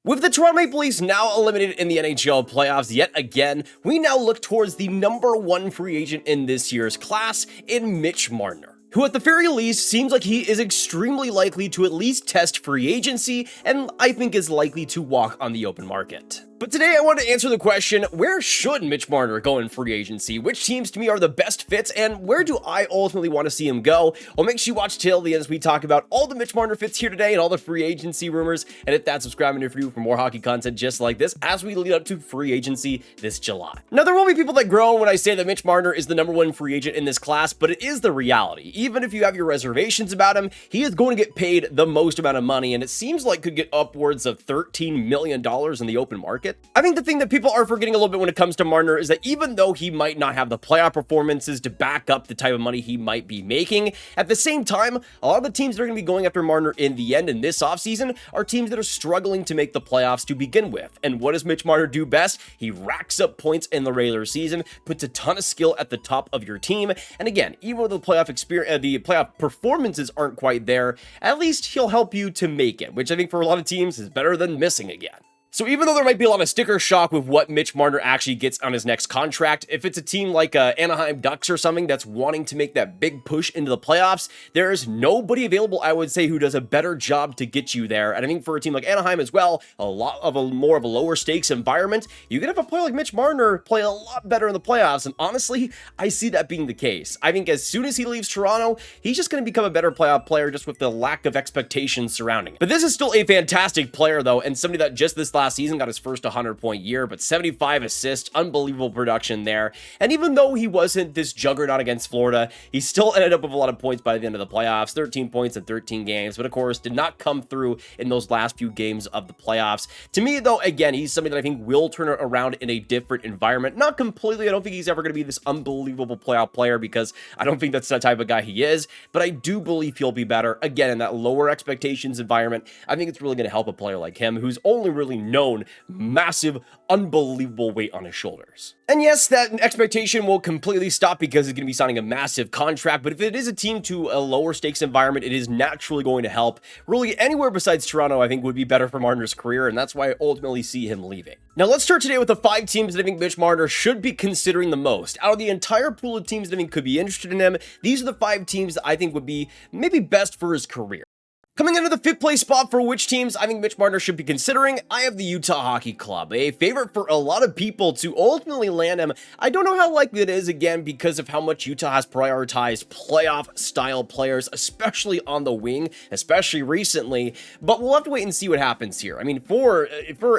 With the Toronto Maple Leafs now eliminated in the NHL playoffs yet again, we now look towards the #1 free agent in this year's class in Mitch Marner, who at the very least seems like he is extremely likely to at least test free agency and I think is likely to walk on the open market. But today I want to answer the question, where should Mitch Marner go in free agency? Which teams to me are the best fits and where do I ultimately want to see him go? Well, make sure you watch till the end as we talk about all the Mitch Marner fits here today and all the free agency rumors, and hit that subscribe button for you for more hockey content just like this as we lead up to free agency this July. Now, there will be people that groan when I say that Mitch Marner is the #1 free agent in this class, but it is the reality. Even if you have your reservations about him, he is going to get paid the most amount of money, and it seems like could get upwards of $13 million in the open market. I think the thing that people are forgetting a little bit when it comes to Marner is that even though he might not have the playoff performances to back up the type of money he might be making, at the same time, a lot of the teams that are going to be going after Marner in the end in this offseason are teams that are struggling to make the playoffs to begin with. And what does Mitch Marner do best? He racks up points in the regular season, puts a ton of skill at the top of your team, and again, even though the playoff performances aren't quite there, at least he'll help you to make it, which I think for a lot of teams is better than missing again. So even though there might be a lot of sticker shock with what Mitch Marner actually gets on his next contract, if it's a team like Anaheim Ducks or something that's wanting to make that big push into the playoffs, there is nobody available, I would say, who does a better job to get you there. And I think for a team like Anaheim as well, more of a lower stakes environment, you can have a player like Mitch Marner play a lot better in the playoffs. And honestly, I see that being the case. I think as soon as he leaves Toronto, he's just going to become a better playoff player just with the lack of expectations surrounding him. But this is still a fantastic player though, and somebody that just this last season got his first 100-point year, but 75 assists, unbelievable production there. And even though he wasn't this juggernaut against Florida, he still ended up with a lot of points by the end of the playoffs, 13 points in 13 games, but of course did not come through in those last few games of the playoffs. To me though, again, he's somebody that I think will turn it around in a different environment. Not completely, I don't think he's ever going to be this unbelievable playoff player because I don't think that's the type of guy he is, but I do believe he'll be better. Again, in that lower expectations environment, I think it's really going to help a player like him who's only really known massive, unbelievable weight on his shoulders. And yes, that expectation will completely stop because he's going to be signing a massive contract, but if it is a team to a lower stakes environment, it is naturally going to help. Really, anywhere besides Toronto, I think would be better for Marner's career, and that's why I ultimately see him leaving. Now, let's start today with the 5 teams that I think Mitch Marner should be considering the most. Out of the entire pool of teams that I think could be interested in him, these are the 5 teams that I think would be maybe best for his career. Coming into the 5th place spot for which teams I think Mitch Marner should be considering, I have the Utah Hockey Club, a favorite for a lot of people to ultimately land him. I don't know how likely it is, again, because of how much Utah has prioritized playoff-style players, especially on the wing, especially recently, but we'll have to wait and see what happens here. I mean, for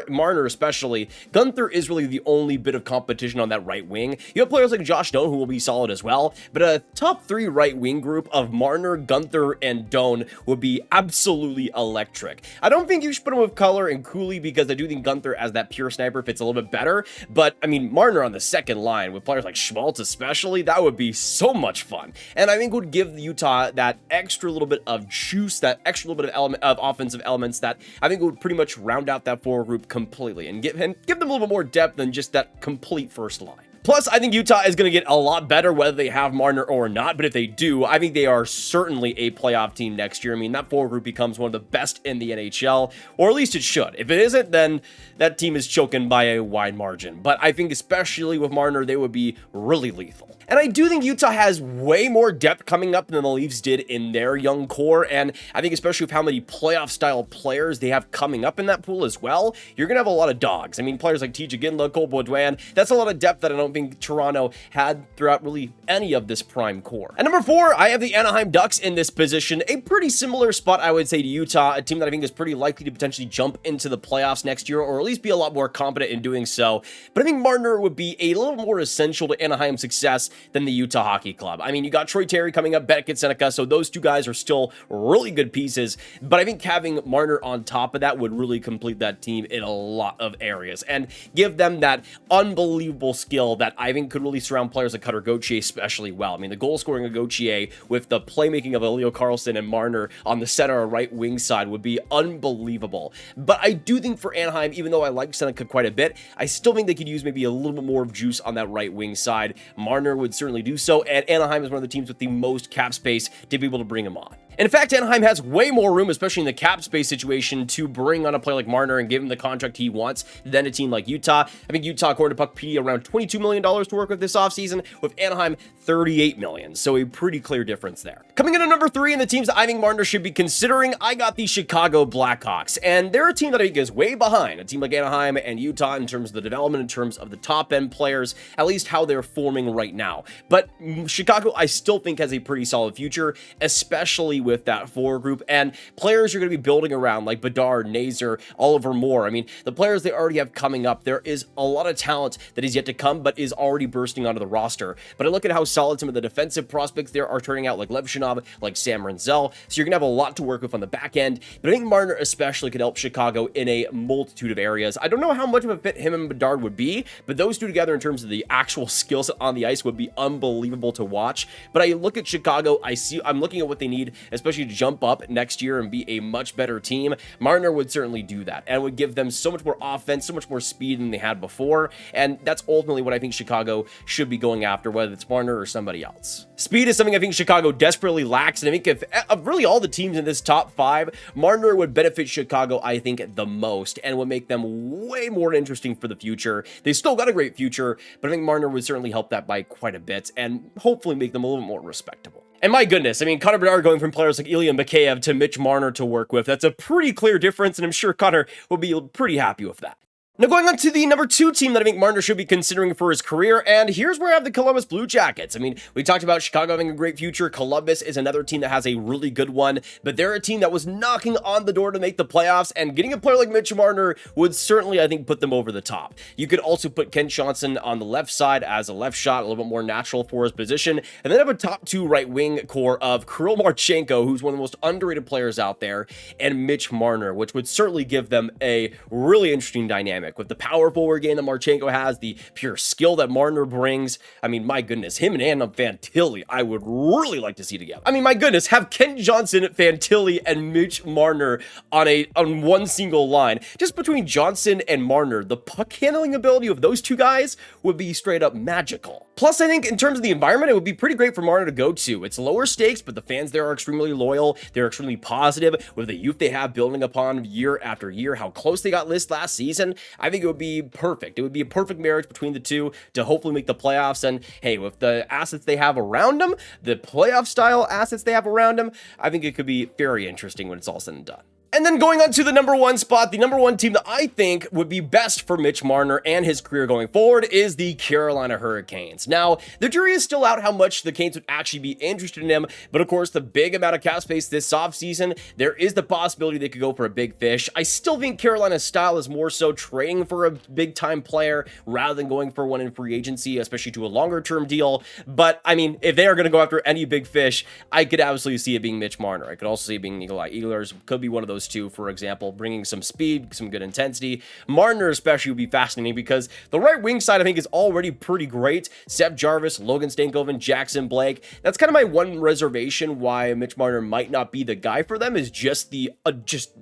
Marner especially, Guenther is really the only bit of competition on that right wing. You have players like Josh Doan who will be solid as well, but a top 3 right wing group of Marner, Guenther, and Doan would be absolutely electric. I don't think you should put him with Color and Cooley because I do think Guenther as that pure sniper fits a little bit better, but I mean, Marner on the second line with players like Schmaltz especially, that would be so much fun. And I think would give Utah that extra little bit of juice, that extra little bit of offensive elements that I think would pretty much round out that forward group completely and give them a little bit more depth than just that complete first line. Plus, I think Utah is going to get a lot better whether they have Marner or not, but if they do, I think they are certainly a playoff team next year. I mean, that forward group becomes one of the best in the NHL, or at least it should. If it isn't, then that team is choking by a wide margin. But I think especially with Marner, they would be really lethal. And I do think Utah has way more depth coming up than the Leafs did in their young core, and I think especially with how many playoff-style players they have coming up in that pool as well, you're going to have a lot of dogs. I mean, players like TJ Ginla, Cole Baudouin, that's a lot of depth that I don't think Toronto had throughout really any of this prime core. At number 4, I have the Anaheim Ducks in this position, a pretty similar spot, I would say, to Utah, a team that I think is pretty likely to potentially jump into the playoffs next year, or at least be a lot more competent in doing so. But I think Marner would be a little more essential to Anaheim's success than the Utah Hockey Club. I mean, you got Troy Terry coming up, Beckett, Seneca, so those two guys are still really good pieces, but I think having Marner on top of that would really complete that team in a lot of areas and give them that unbelievable skill that I think could really surround players like Cutter Gauthier especially well. I mean, the goal scoring of Gauthier with the playmaking of Elio Carlson and Marner on the center or right wing side would be unbelievable. But I do think for Anaheim, even though I like Seneca quite a bit, I still think they could use maybe a little bit more of juice on that right wing side. Marner would certainly do so, and Anaheim is one of the teams with the most cap space to be able to bring him on. In fact, Anaheim has way more room, especially in the cap space situation, to bring on a player like Marner and give him the contract he wants than a team like Utah. I think Utah, according to Puckpedia, around $22 million to work with this offseason, with Anaheim $38 million, so a pretty clear difference there. Coming in at number 3 in the teams that I think Marner should be considering, I got the Chicago Blackhawks, and they're a team that I think is way behind a team like Anaheim and Utah in terms of the development, in terms of the top-end players, at least how they're forming right now. But Chicago, I still think, has a pretty solid future, especially with that forward group, and players you're going to be building around like Bedard, Nazer, Oliver Moore. I mean, the players they already have coming up, there is a lot of talent that is yet to come, but is already bursting onto the roster. But I look at how solid some of the defensive prospects there are turning out, like Levchinov, like Sam Renzel, so you're going to have a lot to work with on the back end, but I think Marner especially could help Chicago in a multitude of areas. I don't know how much of a fit him and Bedard would be, but those two together in terms of the actual skill set on the ice would be unbelievable to watch. But I look at Chicago, I'm looking at what they need, especially to jump up next year and be a much better team. Marner would certainly do that, and would give them so much more offense, so much more speed than they had before, and that's ultimately what I think Chicago should be going after, whether it's Marner or somebody else. Speed is something I think Chicago desperately lacks, and I think if of really all the teams in this top 5, Marner would benefit Chicago, I think, the most, and would make them way more interesting for the future. They still got a great future, but I think Marner would certainly help that by quite a bit, and hopefully make them a little bit more respectable. And my goodness, I mean, Connor Bedard going from players like Ilya Mikheyev to Mitch Marner to work with, that's a pretty clear difference, and I'm sure Connor will be pretty happy with that. Now going on to the number 2 team that I think Marner should be considering for his career, and here's where I have the Columbus Blue Jackets. I mean, we talked about Chicago having a great future. Columbus is another team that has a really good one, but they're a team that was knocking on the door to make the playoffs, and getting a player like Mitch Marner would certainly, I think, put them over the top. You could also put Ken Johnson on the left side as a left shot, a little bit more natural for his position, and then have a top 2 right wing core of Kirill Marchenko, who's one of the most underrated players out there, and Mitch Marner, which would certainly give them a really interesting dynamic with the power forward game that Marchenko has, the pure skill that Marner brings. I mean, my goodness, him and Adam Fantilli, I would really like to see together. I mean, my goodness, have Ken Johnson, Fantilli, and Mitch Marner on one single line. Just between Johnson and Marner, the puck handling ability of those two guys would be straight up magical. Plus, I think in terms of the environment, it would be pretty great for Marner to go to. It's lower stakes, but the fans there are extremely loyal. They're extremely positive with the youth they have building upon year after year, how close they got last season. I think it would be perfect. It would be a perfect marriage between the two to hopefully make the playoffs. And hey, with the assets they have around them, the playoff style assets they have around them, I think it could be very interesting when it's all said and done. And then going on to the number 1 spot, the number 1 team that I think would be best for Mitch Marner and his career going forward is the Carolina Hurricanes. Now, the jury is still out how much the Canes would actually be interested in him, but of course, the big amount of cap space this offseason, there is the possibility they could go for a big fish. I still think Carolina's style is more so trading for a big-time player rather than going for one in free agency, especially to a longer-term deal. But, I mean, if they are going to go after any big fish, I could absolutely see it being Mitch Marner. I could also see it being Nikolai Ehlers, could be one of those two, for example, bringing some speed, some good intensity. Marner especially would be fascinating because the right wing side I think is already pretty great. Seth Jarvis, Logan Stankoven, Jackson Blake. That's kind of my one reservation why Mitch Marner might not be the guy for them, is just the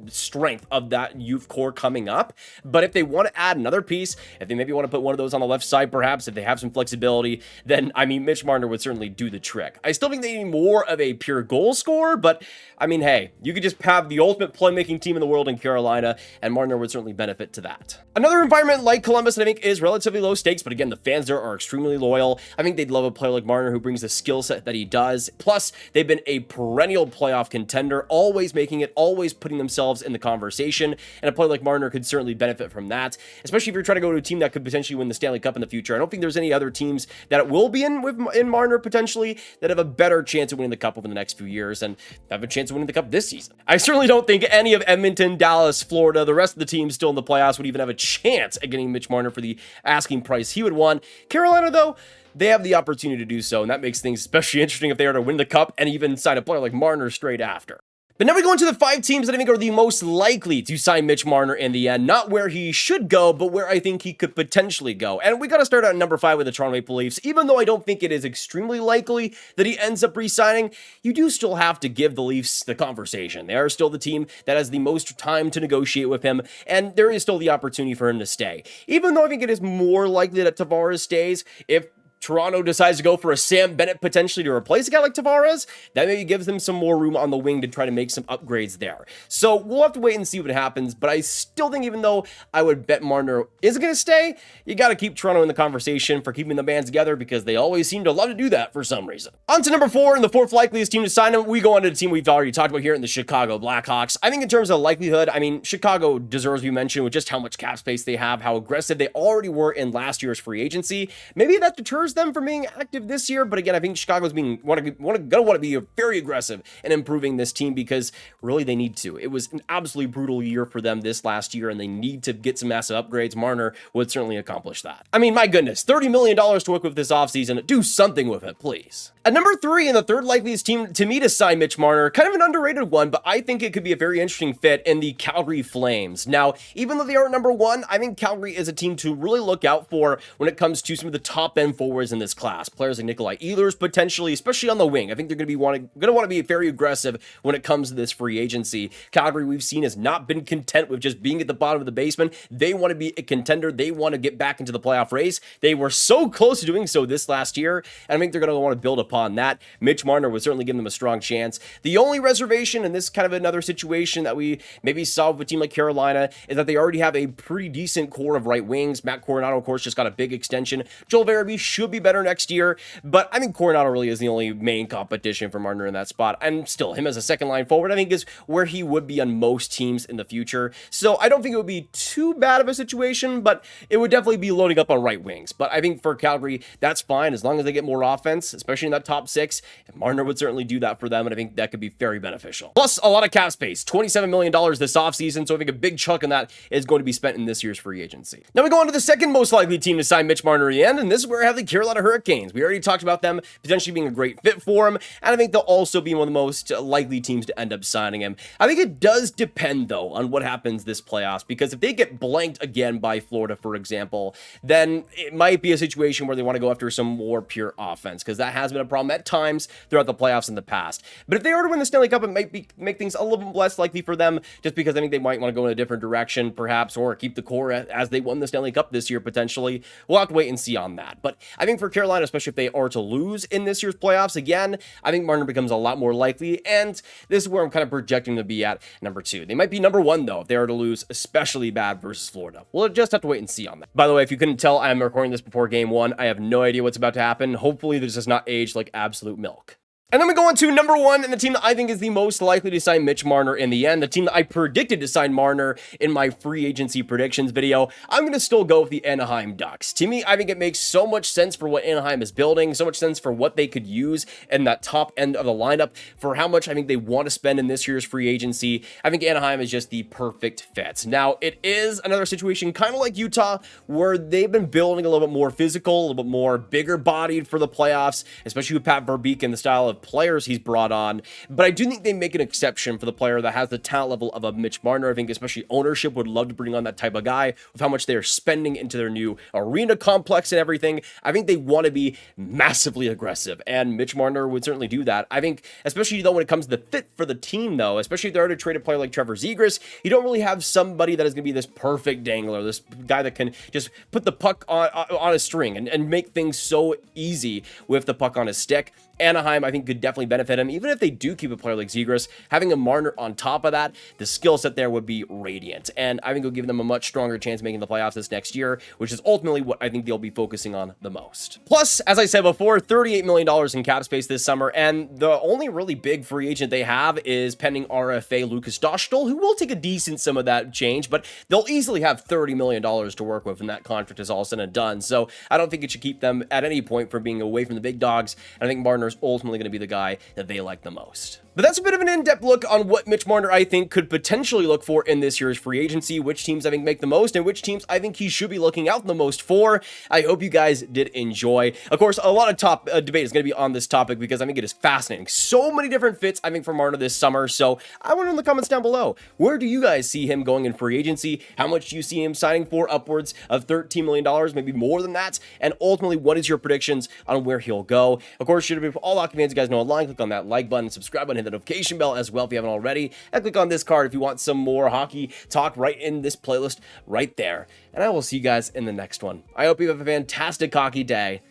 strength of that youth core coming up. But if they want to add another piece, if they maybe want to put one of those on the left side, perhaps, if they have some flexibility, then I mean, Mitch Marner would certainly do the trick. I still think they need more of a pure goal scorer, but I mean, hey, you could just have the ultimate playmaking team in the world in Carolina, and Marner would certainly benefit to that. Another environment like Columbus that I think is relatively low stakes, but again, the fans there are extremely loyal. I think they'd love a player like Marner who brings the skill set that he does. Plus, they've been a perennial playoff contender, always making it, always putting themselves in the conversation, and a player like Marner could certainly benefit from that, especially if you're trying to go to a team that could potentially win the Stanley Cup in the future. I don't think there's any other teams that it will be in Marner potentially that have a better chance of winning the Cup over the next few years and have a chance of winning the Cup this season. I certainly don't think any of Edmonton, Dallas, Florida, the rest of the teams still in the playoffs would even have a chance at getting Mitch Marner for the asking price he would want. Carolina, though, they have the opportunity to do so, and that makes things especially interesting if they are to win the Cup and even sign a player like Marner straight after. But now we go into the 5 teams that I think are the most likely to sign Mitch Marner in the end. Not where he should go, but where I think he could potentially go. And we got to start out at number 5 with the Toronto Maple Leafs. Even though I don't think it is extremely likely that he ends up re-signing, you do still have to give the Leafs the conversation. They are still the team that has the most time to negotiate with him, and there is still the opportunity for him to stay. Even though I think it is more likely that Tavares stays, if Toronto decides to go for a Sam Bennett potentially to replace a guy like Tavares, that maybe gives them some more room on the wing to try to make some upgrades there. So we'll have to wait and see what happens, but I still think even though I would bet Marner is going to stay, you got to keep Toronto in the conversation for keeping the bands together because they always seem to love to do that for some reason. On to number 4 and the 4th likeliest team to sign him. We go on to the team we've already talked about here in the Chicago Blackhawks. I think in terms of likelihood, I mean, Chicago deserves to be mentioned with just how much cap space they have, how aggressive they already were in last year's free agency. Maybe that deters them from being active this year, but again, I think Chicago's gonna want to be very aggressive in improving this team because really they need to. It was an absolutely brutal year for them this last year, and they need to get some massive upgrades. Marner would certainly accomplish that. I mean, my goodness, $30 million to work with this offseason. Do something with it, please. At number 3 and the 3rd likeliest team to me to sign Mitch Marner, kind of an underrated one, but I think it could be a very interesting fit in the Calgary Flames. Now, even though they are number 1, I think Calgary is a team to really look out for when it comes to some of the top end forwards in this class. Players like Nikolai Ehlers potentially, especially on the wing. I think they're going to want to be very aggressive when it comes to this free agency. Calgary, we've seen, has not been content with just being at the bottom of the basement. They want to be a contender. They want to get back into the playoff race. They were so close to doing so this last year, and I think they're going to want to build upon that. Mitch Marner would certainly give them a strong chance. The only reservation, and this is kind of another situation that we maybe saw with a team like Carolina, is that they already have a pretty decent core of right wings. Matt Coronado, of course, just got a big extension. Joel Verity should be better next year, but I think Coronado really is the only main competition for Marner in that spot. And still, him as a second line forward, I think is where he would be on most teams in the future. So I don't think it would be too bad of a situation, but it would definitely be loading up on right wings. But I think for Calgary, that's fine as long as they get more offense, especially in that top 6. And Marner would certainly do that for them, and I think that could be very beneficial. Plus, a lot of cap space, $27 million this offseason, so I think a big chunk of that is going to be spent in this year's free agency. Now we go on to the second most likely team to sign Mitch Marner in the end, and this is where I have the Carolina Hurricanes. We already talked about them potentially being a great fit for him, and I think they'll also be one of the most likely teams to end up signing him. I think it does depend, though, on what happens this playoffs, because if they get blanked again by Florida, for example, then it might be a situation where they want to go after some more pure offense, because that has been a problem at times throughout the playoffs in the past. But if they were to win the Stanley Cup, it might make things a little bit less likely for them, just because I think they might want to go in a different direction, perhaps, or keep the core as they won the Stanley Cup this year, potentially. We'll have to wait and see on that. But I think for Carolina, especially if they are to lose in this year's playoffs again, I think Marner becomes a lot more likely, and this is where I'm kind of projecting to be at number 2. They might be number 1, though, if they are to lose especially bad versus Florida. We'll just have to wait and see on that. By the way, if you couldn't tell, I'm recording this before Game 1. I have no idea what's about to happen. Hopefully, this does not age like absolute milk. And then we go on to number 1, and the team that I think is the most likely to sign Mitch Marner in the end, the team that I predicted to sign Marner in my free agency predictions video. I'm going to still go with the Anaheim Ducks. To me, I think it makes so much sense for what Anaheim is building, so much sense for what they could use in that top end of the lineup, for how much I think they want to spend in this year's free agency. I think Anaheim is just the perfect fit. Now, it is another situation kind of like Utah, where they've been building a little bit more physical, a little bit more bigger bodied for the playoffs, especially with Pat Verbeek and the style of players he's brought on. But I do think they make an exception for the player that has the talent level of a Mitch Marner. I think especially ownership would love to bring on that type of guy with how much they're spending into their new arena complex and everything. I think they want to be massively aggressive, and Mitch Marner would certainly do that. I think, especially though when it comes to the fit for the team, though, especially if they're to trade a player like Trevor Zegras, you don't really have somebody that is going to be this perfect dangler, this guy that can just put the puck on a string and make things so easy with the puck on his stick. Anaheim, I think, could definitely benefit him. Even if they do keep a player like Zegras, having a Marner on top of that, the skill set there would be radiant. And I think it'll give them a much stronger chance of making the playoffs this next year, which is ultimately what I think they'll be focusing on the most. Plus, as I said before, $38 million in cap space this summer, and the only really big free agent they have is pending RFA Lucas Dostal, who will take a decent sum of that change, but they'll easily have $30 million to work with when that contract is all said and done. So I don't think it should keep them at any point from being away from the big dogs, and I think Marner is ultimately going to be the guy that they like the most. But that's a bit of an in-depth look on what Mitch Marner, I think, could potentially look for in this year's free agency, which teams I think make the most, and which teams I think he should be looking out the most for. I hope you guys did enjoy. Of course, a lot of debate is going to be on this topic because I think it is fascinating. So many different fits, I think, for Marner this summer, so I want to know in the comments down below, where do you guys see him going in free agency? How much do you see him signing for? Upwards of $13 million, maybe more than that? And ultimately, what is your predictions on where he'll go? Of course, should it be for all hockey fans you guys know online, click on that like button, subscribe button, hit the notification bell as well if you haven't already, and click on this card if you want some more hockey talk right in this playlist right there. And I will see you guys in the next one. I hope you have a fantastic hockey day,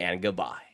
and goodbye.